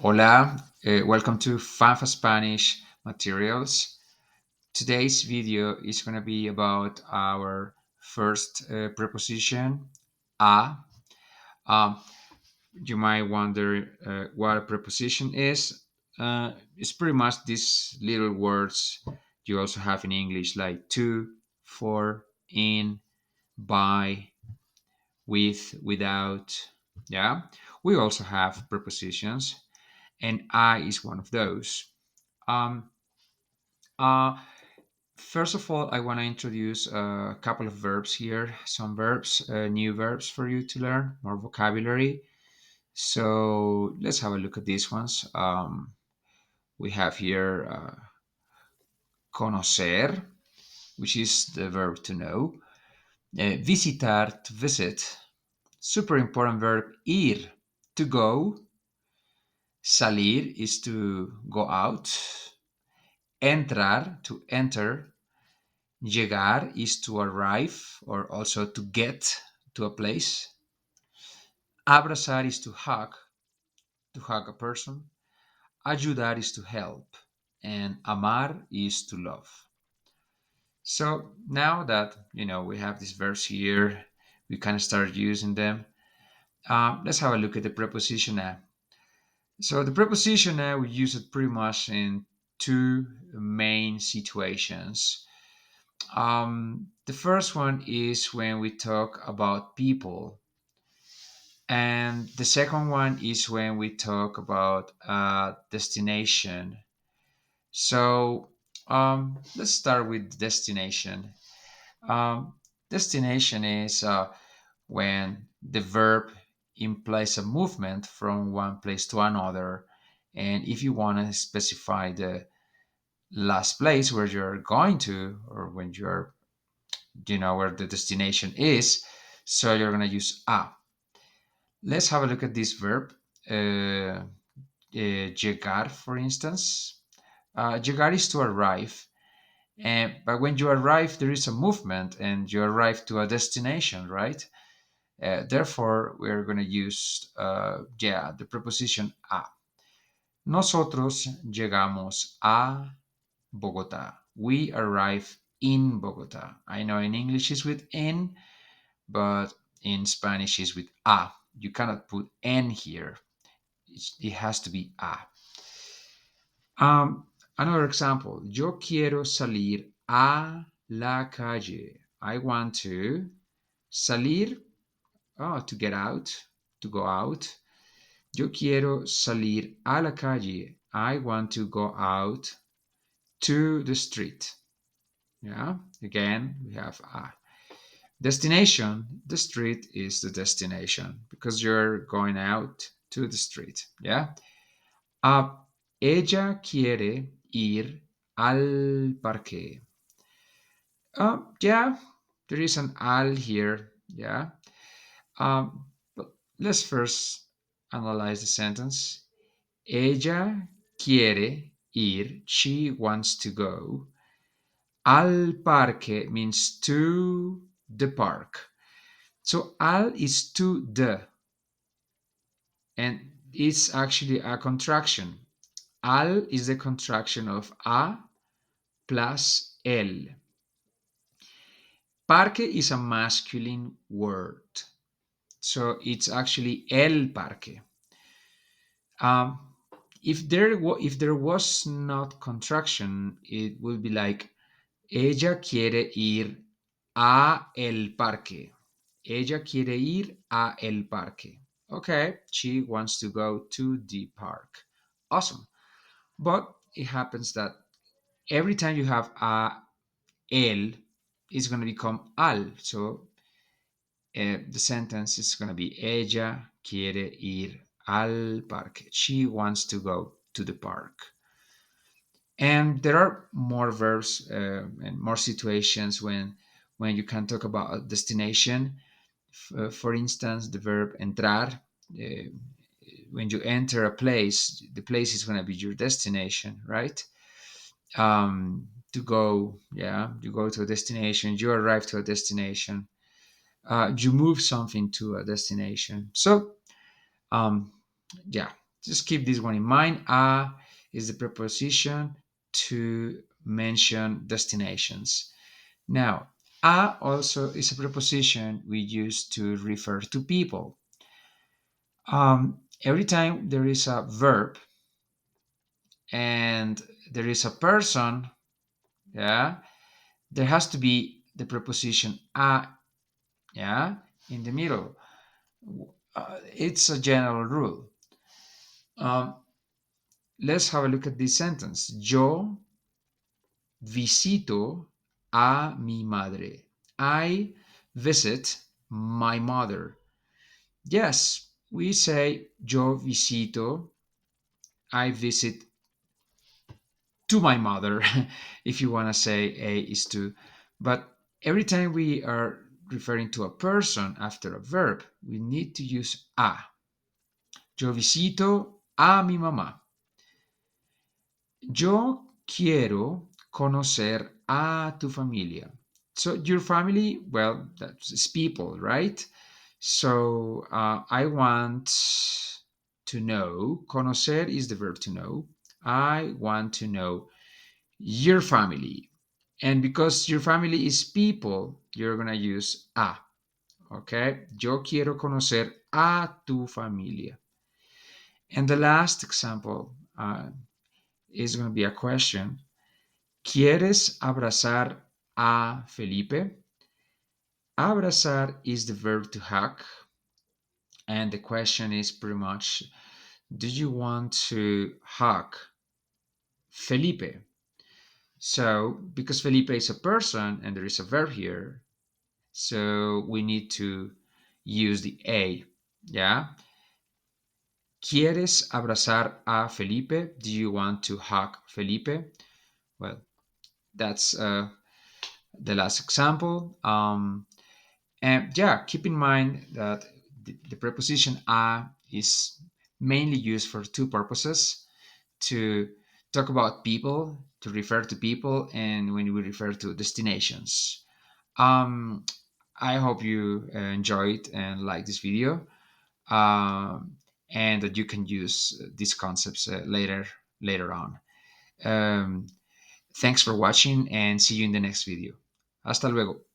Hola, welcome to Fafa Spanish Materials. Today's video is going to be about our first preposition, a. Um, you might wonder what a preposition is. It's pretty much these little words you also have in English, like to, for, in, by, with, without. Yeah, we also have prepositions, and I is one of those. Um, uh, First of all, I want to introduce a couple of verbs here, some verbs, new verbs for you to learn, more vocabulary. So let's have a look at these ones. We have here conocer, which is the verb to know, visitar, to visit, super important verb ir, to go, salir is to go out, entrar, to enter, llegar is to arrive or also to get to a place. Abrazar is to hug a person. Ayudar is to help. And amar is to love. So now that we have these verbs here, we kind of start using them. Let's have a look at the preposition now. So the preposition now we use it pretty much in two main situations. The first one is when we talk about people, and the second one is when we talk about destination. So let's start with destination. Um, Destination is when the verb implies a movement from one place to another, and if you want to specify the last place where you're going to, or when you're where the destination is, so you're going to use a. Let's have a look at this verb. Llegar, for instance. Llegar is to arrive, but when you arrive, there is a movement and you arrive to a destination, right? Therefore, we're going to use, the preposition a. Nosotros llegamos a Bogotá. We arrive in Bogotá. I know in English it's with in, but in Spanish it's with a. You cannot put en here. It has to be a. Another example. Yo quiero salir a la calle. I want to salir, to get out, to go out. Yo quiero salir a la calle. I want to go out to the street. Yeah, again, we have a. Destination, the street is the destination because you're going out to the street. Yeah. Ella quiere ir al parque. Yeah, there is an al here. Yeah. But let's first analyze the sentence. Ella quiere ir. She wants to go. Al parque means to the park. So al is to the, and it's actually a contraction. Al is the contraction of a plus el. Parque is a masculine word, so it's actually el parque. Um, if there was not contraction, it would be like ella quiere ir a el parque. Ella quiere ir a el parque. Okay, she wants to go to the park. Awesome. But it happens that every time you have a el, it's going to become al. So the sentence is going to be ella quiere ir al parque. She wants to go to the park. And there are more verbs and more situations when you can talk about a destination. For instance, the verb entrar. Uh, when you enter a place, the place is going to be your destination, right? To go, yeah, you go to a destination, you arrive to a destination, you move something to a destination. So, um, yeah. Just keep this one in mind. A is the preposition to mention destinations. Now, a also is a preposition we use to refer to people. Every time there is a verb and there is a person, yeah, there has to be the preposition a, yeah, in the middle. It's a general rule. Um, let's have a look at this sentence. Yo visito a mi madre. I visit my mother. Yes, we say yo visito, I visit to my mother, if you want to say a is to. But every time we are referring to a person after a verb, we need to use a. Yo visito a mi mamá. Yo quiero conocer a tu familia. So your family, well, that's people, right? So I want to know. Conocer is the verb to know. I want to know your family. And because your family is people, you're going to use a. Okay? Yo quiero conocer a tu familia. And the last example is going to be a question. ¿Quieres abrazar a Felipe? Abrazar is the verb to hug. And the question is pretty much, do you want to hug Felipe? So, because Felipe is a person and there is a verb here, so we need to use the a. Yeah. ¿Quieres abrazar a Felipe? Do you want to hug Felipe? Well, that's the last example. And yeah, keep in mind that the preposition a is mainly used for two purposes: to talk about people, to refer to people, and when we refer to destinations. Um, I hope you enjoyed and liked this video, um, and that you can use these concepts later on. Um, thanks for watching, and see you in the next video. Hasta luego.